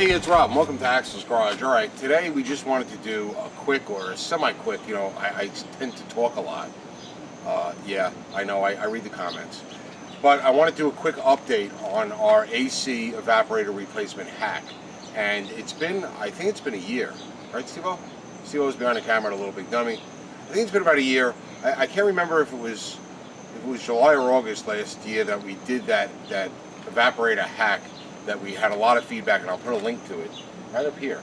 Hey, it's Rob. Welcome to Axel's Garage. All right, today we just wanted to do a quick or a semi-quick, you know, I tend to talk a lot. Yeah, I know, I read the comments. But I want to do a quick update on our AC evaporator replacement hack. And it's been, I think it's been a year. Right, Steve-O? Steve-O's behind the camera, a little big dummy. I think it's been about a year. I can't remember if it was July or August last year that we did that evaporator hack that we had a lot of feedback, and I'll put a link to it right up here.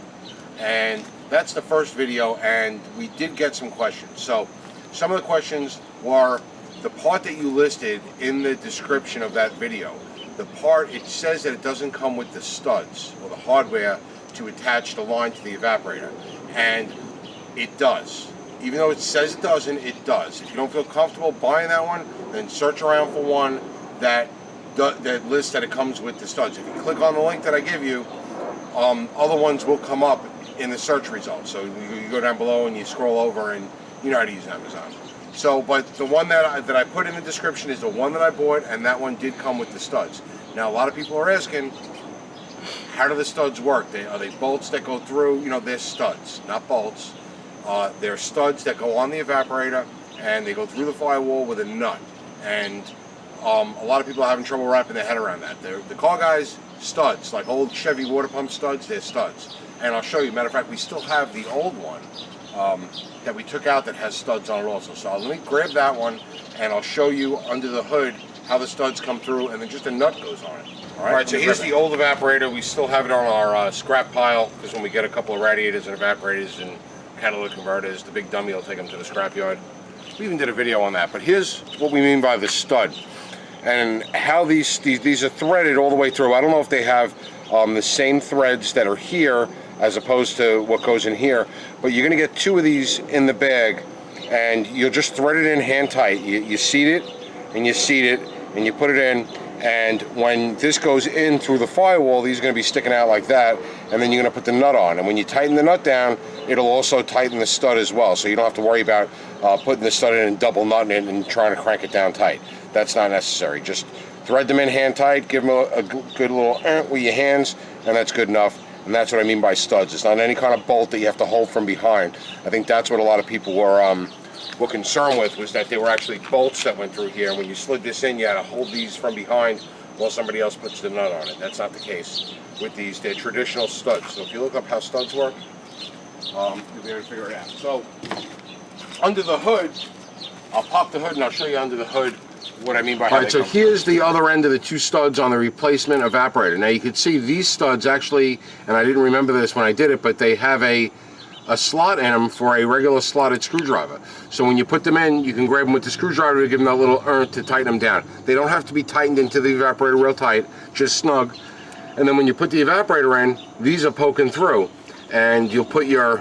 And that's the first video, and we did get some questions. So some of the questions were the part that you listed in the description of that video. The part, it says that it doesn't come with the studs or the hardware to attach the line to the evaporator, and it does. Even though it says it doesn't, it does. If you don't feel comfortable buying that one, then search around for one that lists that it comes with the studs. If you click on the link that I give you, other ones will come up in the search results. So you go down below and you scroll over, and you know how to use Amazon. So, but the one that I put in the description is the one that I bought, and that one did come with the studs. Now, a lot of people are asking, how do the studs work? Are they bolts that go through? You know, they're studs, not bolts. They're studs that go on the evaporator, and they go through the firewall with a nut. And a lot of people are having trouble wrapping their head around that. The car guys, studs, like old Chevy water pump studs, they're studs. And I'll show you, matter of fact, we still have the old one that we took out that has studs on it also. So let me grab that one, and I'll show you under the hood how the studs come through, and then just a nut goes on it. All right, so here's the old evaporator. We still have it on our scrap pile, because when we get a couple of radiators and evaporators and catalytic converters, the big dummy will take them to the scrap yard. We even did a video on that. But here's what we mean by the stud, and how these are threaded all the way through. I don't know if they have the same threads that are here as opposed to what goes in here, but you're going to get two of these in the bag, and you'll just thread it in hand tight. You seat it, and you seat it, and you put it in, and when this goes in through the firewall, these are going to be sticking out like that, and then you're going to put the nut on. And when you tighten the nut down, it'll also tighten the stud as well, so you don't have to worry about putting the stud in and double nutting it and trying to crank it down tight. That's not necessary. Just thread them in hand tight, give them a good little with your hands, and that's good enough. And that's what I mean by studs. It's not any kind of bolt that you have to hold from behind. I think that's what a lot of people were concerned with, was that they were actually bolts that went through here. And when you slid this in, you had to hold these from behind while somebody else puts the nut on it. That's not the case with these. They're traditional studs. So if you look up how studs work, you'll be able to figure it out. So under the hood, I'll pop the hood and I'll show you under the hood what I mean by how. All right, so here's the other end of the two studs on the replacement evaporator. Now you can see these studs actually, and I didn't remember this when I did it, but they have a slot in them for a regular slotted screwdriver. So when you put them in, you can grab them with the screwdriver to give them that little to tighten them down. They don't have to be tightened into the evaporator real tight, just snug. And then when you put the evaporator in, these are poking through, and you'll put your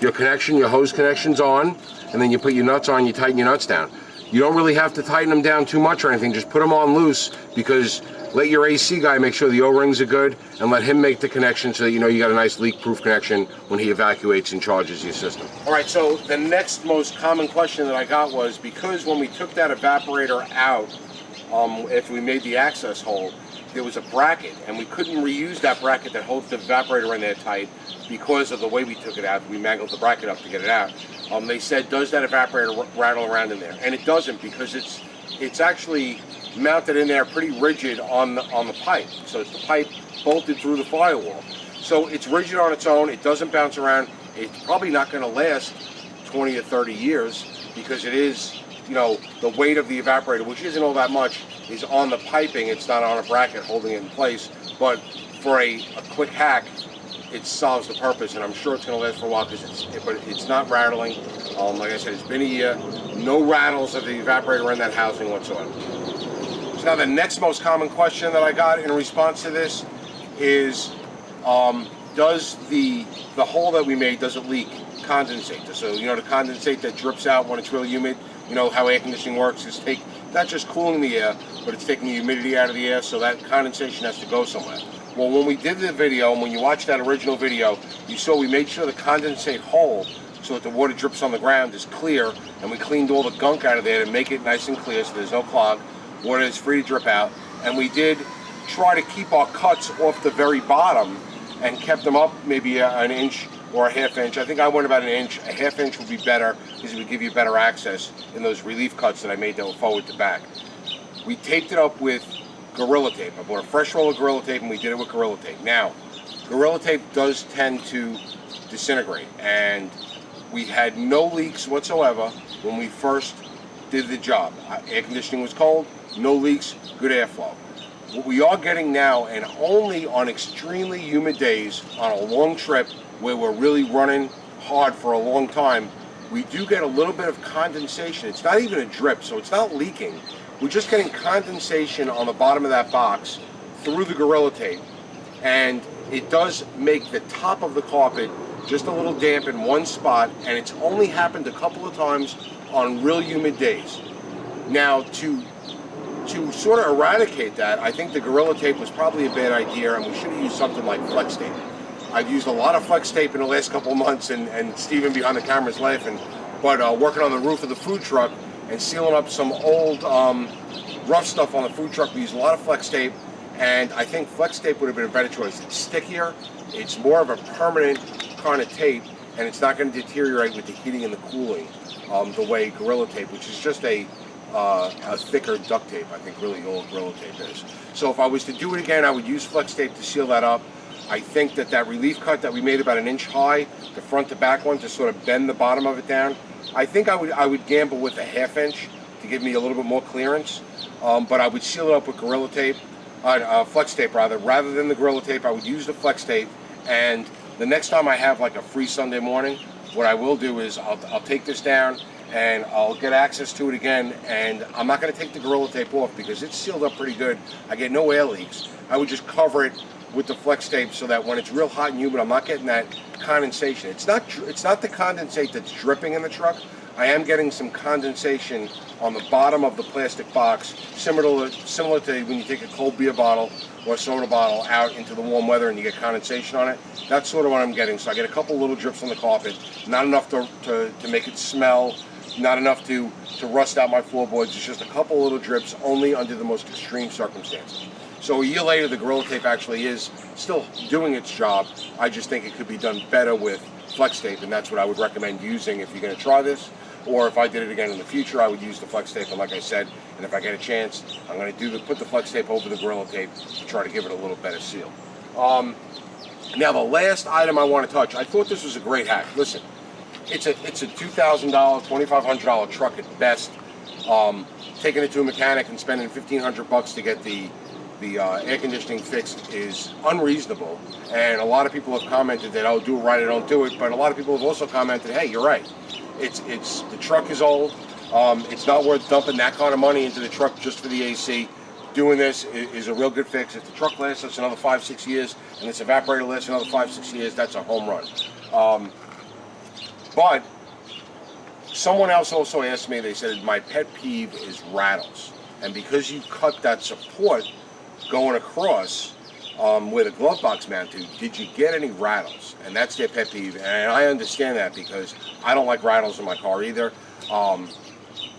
connection, your hose connections on, and then you put your nuts on, you tighten your nuts down. You don't really have to tighten them down too much or anything, just put them on loose, because let your AC guy make sure the O-rings are good, and let him make the connection so that you know you got a nice leak-proof connection when he evacuates and charges your system. All right, so the next most common question that I got was, because when we took that evaporator out, if we made the access hole, there was a bracket, and we couldn't reuse that bracket that holds the evaporator in there tight because of the way we took it out. We mangled the bracket up to get it out. They said, does that evaporator rattle around in there? And it doesn't, because it's actually mounted in there pretty rigid on the pipe. So it's the pipe bolted through the firewall. So it's rigid on its own. It doesn't bounce around. It's probably not going to last 20 or 30 years, because it is, you know, the weight of the evaporator, which isn't all that much, is on the piping. It's not on a bracket holding it in place. But for a quick hack, it solves the purpose, and I'm sure it's going to last for a while, but it's not rattling. Like I said, it's been a year. No rattles of the evaporator in that housing whatsoever. So now the next most common question that I got in response to this is, does the hole that we made, does it leak condensate? So, you know, the condensate that drips out when it's really humid, you know how air conditioning works, is not just cooling the air, but it's taking the humidity out of the air, so that condensation has to go somewhere. Well, when we did the video, and when you watched that original video, you saw we made sure the condensate hole, so that the water drips on the ground, is clear, and we cleaned all the gunk out of there to make it nice and clear so there's no clog. Water is free to drip out. And we did try to keep our cuts off the very bottom and kept them up maybe an inch or a half inch. I think I went about an inch. A half inch would be better because it would give you better access in those relief cuts that I made that were forward to back. We taped it up with Gorilla Tape. I bought a fresh roll of Gorilla Tape and we did it with Gorilla Tape. Now, Gorilla Tape does tend to disintegrate, and we had no leaks whatsoever when we first did the job. Air conditioning was cold, no leaks, good airflow. What we are getting now, and only on extremely humid days on a long trip where we're really running hard for a long time, we do get a little bit of condensation. It's not even a drip, so it's not leaking. We're just getting condensation on the bottom of that box through the Gorilla Tape, and it does make the top of the carpet just a little damp in one spot, and it's only happened a couple of times on real humid days. Now, to sort of eradicate that, I think the Gorilla Tape was probably a bad idea, and we should have used something like Flex-Tape. I've used a lot of Flex-Tape in the last couple of months, and Steven behind the camera is laughing, but working on the roof of the food truck and sealing up some old rough stuff on the food truck, we used a lot of Flex-Tape, and I think Flex-Tape would have been a better choice. It's stickier, it's more of a permanent kind of tape, and it's not going to deteriorate with the heating and the cooling the way Gorilla Tape, which is just a thicker duct tape, I think really all Gorilla Tape is. So if I was to do it again, I would use Flex-Tape to seal that up. I think that relief cut that we made about an inch high, the front to back one, to sort of bend the bottom of it down, I think I would gamble with a half inch to give me a little bit more clearance, but I would seal it up with Gorilla Tape, Flex-Tape rather than the Gorilla Tape. I would use the Flex-Tape, and the next time I have like a free Sunday morning, what I will do is I'll take this down and I'll get access to it again, and I'm not going to take the Gorilla Tape off because it's sealed up pretty good. I get no air leaks. I would just cover it with the Flex-Tape so that when it's real hot and humid, I'm not getting that condensation. It's not the condensate that's dripping in the truck. I am getting some condensation on the bottom of the plastic box, similar to when you take a cold beer bottle or a soda bottle out into the warm weather and you get condensation on it. That's sort of what I'm getting. So I get a couple little drips on the carpet, not enough to make it smell, not enough to rust out my floorboards. It's just a couple little drips, only under the most extreme circumstances. So a year later, the Gorilla Tape actually is still doing its job. I just think it could be done better with Flex-Tape, and that's what I would recommend using if you're going to try this. Or if I did it again in the future, I would use the Flex-Tape. And like I said, and if I get a chance, I'm going to put the Flex-Tape over the Gorilla Tape to try to give it a little better seal. Now the last item I want to touch, I thought this was a great hack. Listen, it's a $2,000, $2,500 truck at best. Taking it to a mechanic and spending $1,500 to get the air conditioning fixed is unreasonable, and a lot of people have commented that, oh, do it right or don't do it, but a lot of people have also commented, hey, you're right. The truck is old. It's not worth dumping that kind of money into the truck just for the AC. Doing this is a real good fix. If the truck lasts us another 5-6 years and this evaporator lasts another 5-6 years, that's a home run. But someone else also asked me, they said, my pet peeve is rattles. And because you cut that support going across where the glove box mounted, did you get any rattles? And that's their pet peeve, and I understand that because I don't like rattles in my car either.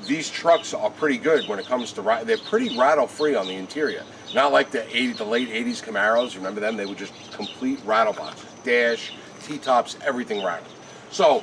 These trucks are pretty good when it comes to they're pretty rattle-free on the interior. Not like the late 80s Camaros, remember them? They were just complete rattle boxes. Dash, T-tops, everything rattled. So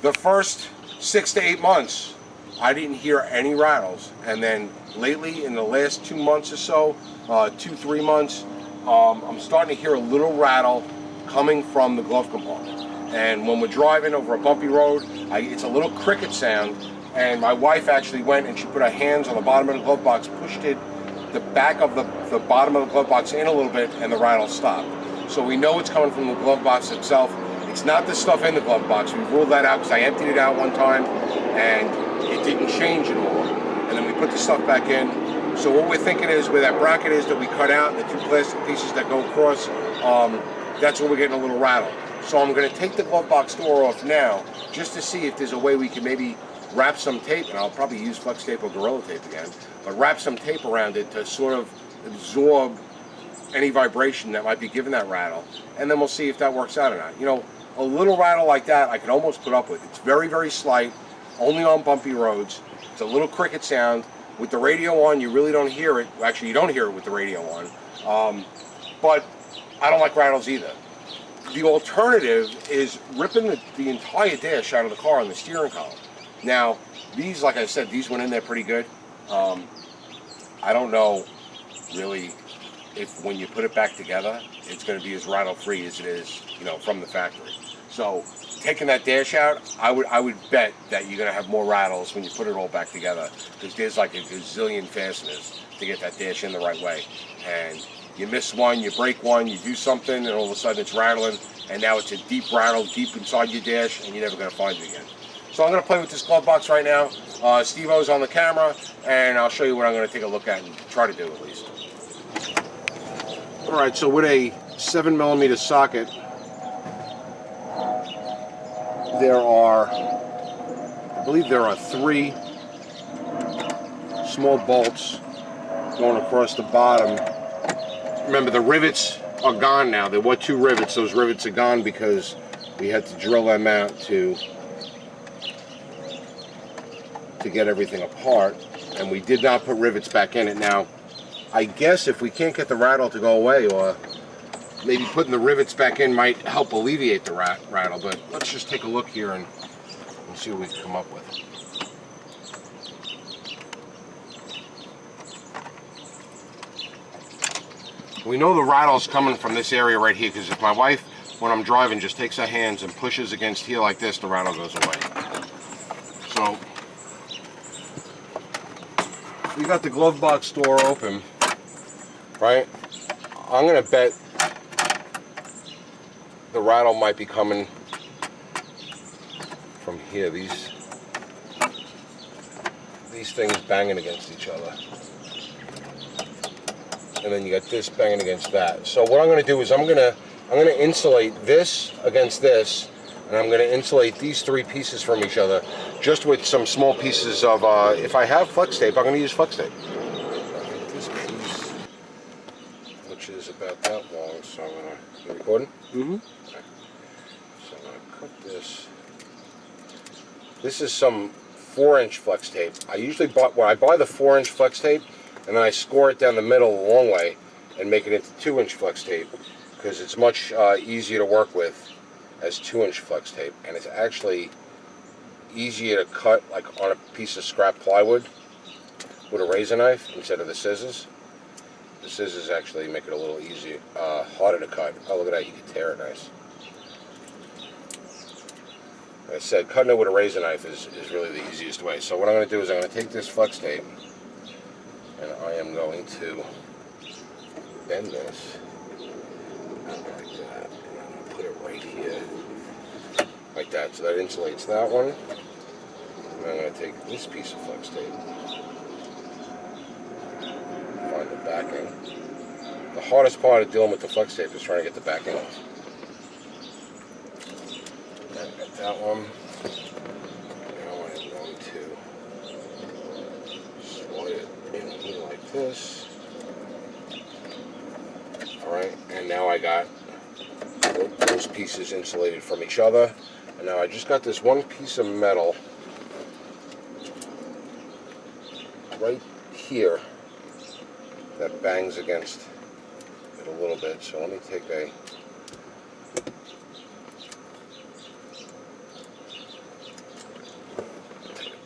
the first 6 to 8 months, I didn't hear any rattles, and then lately in the last 2 months or so, 2-3 months, I'm starting to hear a little rattle coming from the glove compartment. And when we're driving over a bumpy road, it's a little cricket sound, and my wife actually went and she put her hands on the bottom of the glove box, pushed the back of the bottom of the glove box in a little bit, and the rattle stopped. So we know it's coming from the glove box itself. It's not the stuff in the glove box. We've ruled that out because I emptied it out one time and it didn't change at all. And then we put the stuff back in. So what we're thinking is where that bracket is that we cut out and the 2 plastic pieces that go across, that's where we're getting a little rattle. So I'm going to take the glove box door off now just to see if there's a way we can maybe wrap some tape, and I'll probably use Flex-Tape or Gorilla Tape again, but wrap some tape around it to sort of absorb any vibration that might be giving that rattle, and then we'll see if that works out or not. You know, a little rattle like that I can almost put up with. It's very, very slight, only on bumpy roads. It's a little cricket sound. With the radio on, you really don't hear it. Actually, you don't hear it with the radio on. But I don't like rattles either. The alternative is ripping the entire dash out of the car on the steering column. Now, these, like I said, these went in there pretty good. I don't know really if when you put it back together, it's going to be as rattle-free as it is, you know, from the factory. So taking that dash out, I would bet that you're going to have more rattles when you put it all back together, because there's like a gazillion fasteners to get that dash in the right way. And you miss one, you break one, you do something, and all of a sudden it's rattling, and now it's a deep rattle deep inside your dash, and you're never going to find it again. So I'm going to play with this glove box right now. Steve-O's on the camera, and I'll show you what I'm going to take a look at and try to do at least. Alright, so with a 7mm socket, I believe there are 3 small bolts going across the bottom. Remember, the rivets are gone now. There were 2 rivets. Those rivets are gone because we had to drill them out to get everything apart, and we did not put rivets back in it. Now, I guess if we can't get the rattle to go away, or maybe putting the rivets back in might help alleviate the rattle, but let's just take a look here and see what we can come up with. We know the rattle's coming from this area right here, because if my wife, when I'm driving, just takes her hands and pushes against here like this, the rattle goes away. So, we got the glove box door open, right? I'm going to bet the rattle might be coming from here. These things banging against each other. And then you got this banging against that. So what I'm going to do is I'm going to insulate this against this, and I'm going to insulate these 3 pieces from each other, just with some small pieces of, if I have flex tape, I'm going to use flex tape. This piece, which is about that long, so I'm going to, you recording? Mm-hmm. Okay. So I'm going to cut this. This is some 4-inch flex tape. I usually buy the 4-inch flex tape, and then I score it down the middle a long way and make it into 2-inch flex tape, because it's much easier to work with as 2-inch flex tape, and it's actually easier to cut like on a piece of scrap plywood with a razor knife instead of the scissors. The scissors actually make it a little easier, harder to cut. Oh, look at that, you can tear it nice. Like I said, cutting it with a razor knife is really the easiest way. So what I'm going to do is I'm going to take this flex tape, and I am going to bend this like that, and I'm going to put it right here, like that, so that insulates that one. And I'm going to take this piece of flex tape, find the backing. The hardest part of dealing with the flex tape is trying to get the backing off. And I got that one. Now I'm going to slide it in here like this. Alright, and now I got those pieces insulated from each other. And now I just got this one piece of metal right here that bangs against it a little bit. So let me take a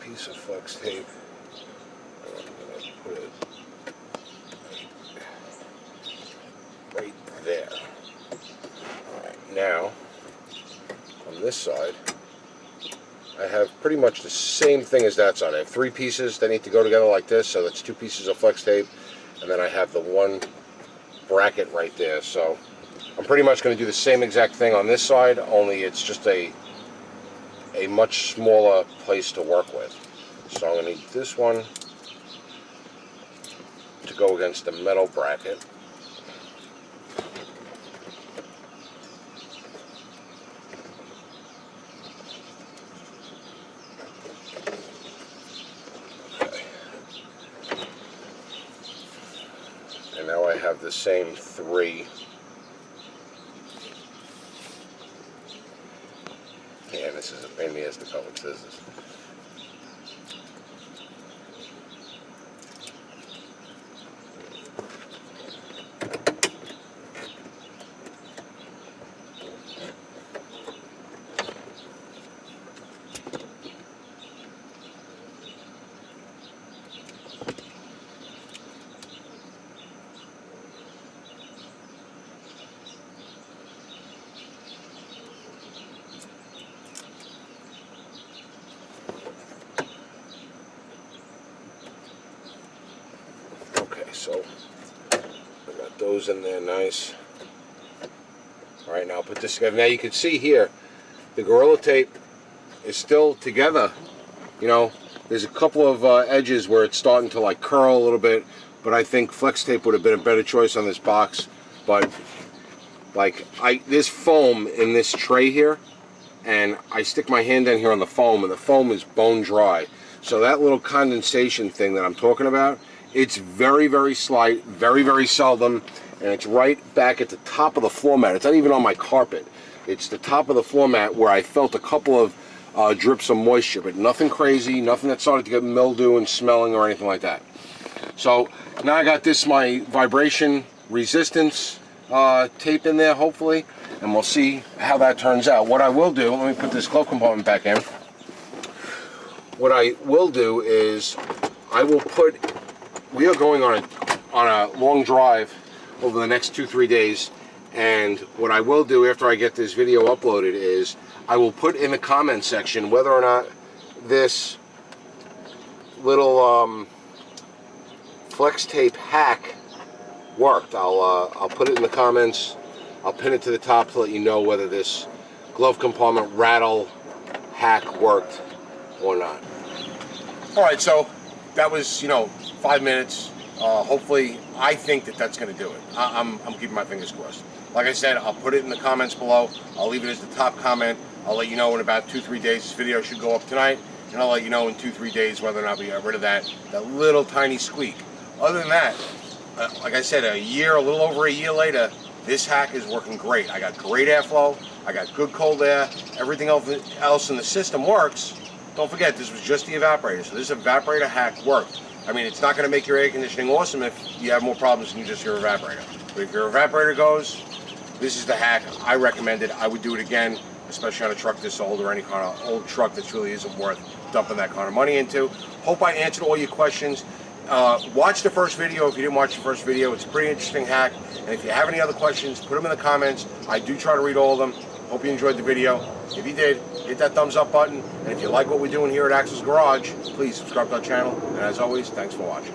piece of flex tape, and I'm going to put it right there. Alright, now on this side I have pretty much the same thing as that side. I have 3 pieces that need to go together like this, so that's 2 pieces of flex tape, and then I have the one bracket right there. So I'm pretty much going to do the same exact thing on this side, only it's just a much smaller place to work with. So I'm going to need this one to go against the metal bracket. And now I have the same 3. Yeah, this is a pain in the ass to cut with scissors. so I got those in there nice. All right, now I'll put this together. Now you can see here, the Gorilla Tape is still together. You know, there's a couple of edges where it's starting to like curl a little bit, but I think Flex-Tape would have been a better choice on this box. But like, there's foam in this tray here, and I stick my hand in here on the foam, and the foam is bone dry. So that little condensation thing that I'm talking about, it's very, very slight, very, very seldom, and it's right back at the top of the floor mat. It's not even on my carpet. It's the top of the floor mat where I felt a couple of drips of moisture, but nothing crazy, nothing that started to get mildew and smelling or anything like that. So now I got this, my vibration resistance tape in there, hopefully, and we'll see how that turns out. What I will do, let me put this glove compartment back in. What I will do is I will put, we are going on a long drive over the next 2-3 days, and what I will do after I get this video uploaded is I will put in the comment section whether or not this little Flex-Tape hack worked. I'll put it in the comments. I'll pin it to the top to let you know whether this glove compartment rattle hack worked or not. All right, so that was, you know, 5 minutes. Hopefully, I think that that's going to do it. I'm keeping my fingers crossed. Like I said, I'll put it in the comments below. I'll leave it as the top comment. I'll let you know in about 2-3 days. This video should go up tonight, and I'll let you know in 2-3 days whether or not we got rid of that little tiny squeak. Other than that, like I said, a little over a year later, this hack is working great. I got great airflow. I got good cold air. Everything else in the system works. Don't forget, this was just the evaporator. So this evaporator hack worked. I mean, it's not going to make your air conditioning awesome if you have more problems than just your evaporator. But if your evaporator goes, this is the hack. I recommend it. I would do it again, especially on a truck this old or any kind of old truck that really isn't worth dumping that kind of money into. Hope I answered all your questions. Watch the first video if you didn't watch the first video. It's a pretty interesting hack. And if you have any other questions, put them in the comments. I do try to read all of them. Hope you enjoyed the video. If you did, hit that thumbs up button. And if you like what we're doing here at Axel's Garage, please subscribe to our channel. And as always, thanks for watching.